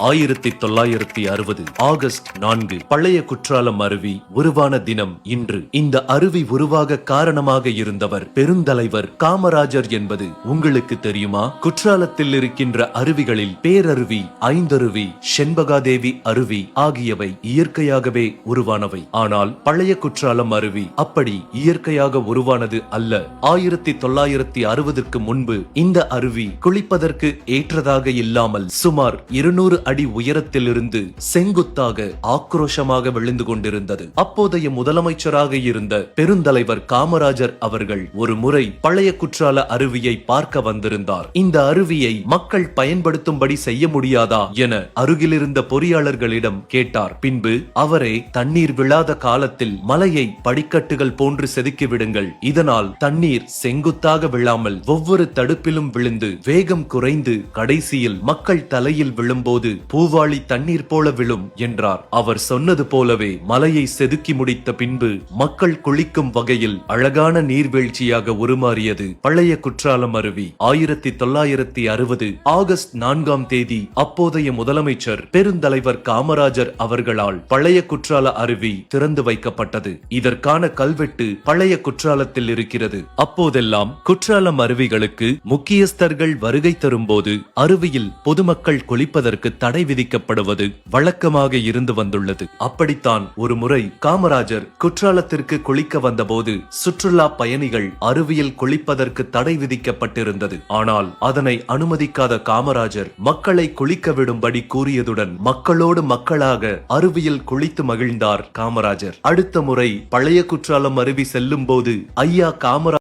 1960 August 4 பழைய குற்றாலம் அருவி உருவான தினம் இன்று. இந்த அருவி உருவாக காரணமாக இருந்தவர் பெருந்தலைவர் காமராஜர் என்பது உங்களுக்கு தெரியுமா? குற்றாலத்தில் இருக்கின்ற அருவிகளில் பேரருவி, ஐந்தருவி, செண்பகாதேவி அருவி ஆகியவை இயற்கையாகவே உருவானவை. ஆனால் பழைய குற்றாலம் அருவி அப்படி இயற்கையாக உருவானது அல்ல. 1960க்கு முன்பு இந்த அருவி குளிப்பதற்கு ஏற்றதாக இல்லாமல் சுமார் 200 அடி உயரத்திலிருந்து செங்குத்தாக ஆக்ரோஷமாக விழுந்து கொண்டிருந்தது. அப்போதைய முதலமைச்சராக இருந்த பெருந்தலைவர் காமராஜர் அவர்கள் ஒரு முறை பழைய குற்றால அருவியை பார்க்க வந்திருந்தார். இந்த அருவியை மக்கள் பயன்படுத்தும்படி செய்ய முடியாதா என அருகிலிருந்த பொறியாளர்களிடம் கேட்டார். பின்பு அவரே தண்ணீர் விழாத காலத்தில் மலையை படிக்கட்டுகள் போன்று செதுக்கி விடுங்கள், இதனால் தண்ணீர் செங்குத்தாக விழாமல் ஒவ்வொரு தடுப்பிலும் விழுந்து வேகம் குறைந்து கடைசியில் மக்கள் தலையில் விழும்போது பூவாளி தண்ணீர் போல விழும் என்றார். அவர் சொன்னது போலவே மலையை செதுக்கி முடித்த பின்பு மக்கள் குளிக்கும் வகையில் அழகான நீர்வீழ்ச்சியாக உருமாறியது பழைய குற்றாலம் அருவி. 1960 ஆகஸ்ட் 4 அப்போதைய முதலமைச்சர் பெருந்தலைவர் காமராஜர் அவர்களால் பழைய குற்றால அருவி திறந்து வைக்கப்பட்டது. இதற்கான கல்வெட்டு பழைய குற்றாலத்தில் இருக்கிறது. அப்போதெல்லாம் குற்றாலம் அருவிகளுக்கு முக்கியஸ்தர்கள் வருகை தரும்போது அருவியில் பொதுமக்கள் குளிப்பதற்கு தடை விதிக்கப்படுவது வழக்கமாக இருந்து வந்துள்ளது. அப்படித்தான் ஒரு முறை காமராஜர் குற்றாலத்திற்கு குளிக்க வந்தபோது சுற்றுலா பயணிகள் அருவியில் குளிப்பதற்கு தடை விதிக்கப்பட்டிருந்தது. ஆனால் அதனை அனுமதிக்காத காமராஜர் மக்களை குளிக்க விடும்படி கூறியதுடன் மக்களோடு மக்களாக அருவியில் குளித்து மகிழ்ந்தார் காமராஜர். அடுத்த முறை பழைய குற்றாலம் அருவி செல்லும் போது ஐயா காமராஜர்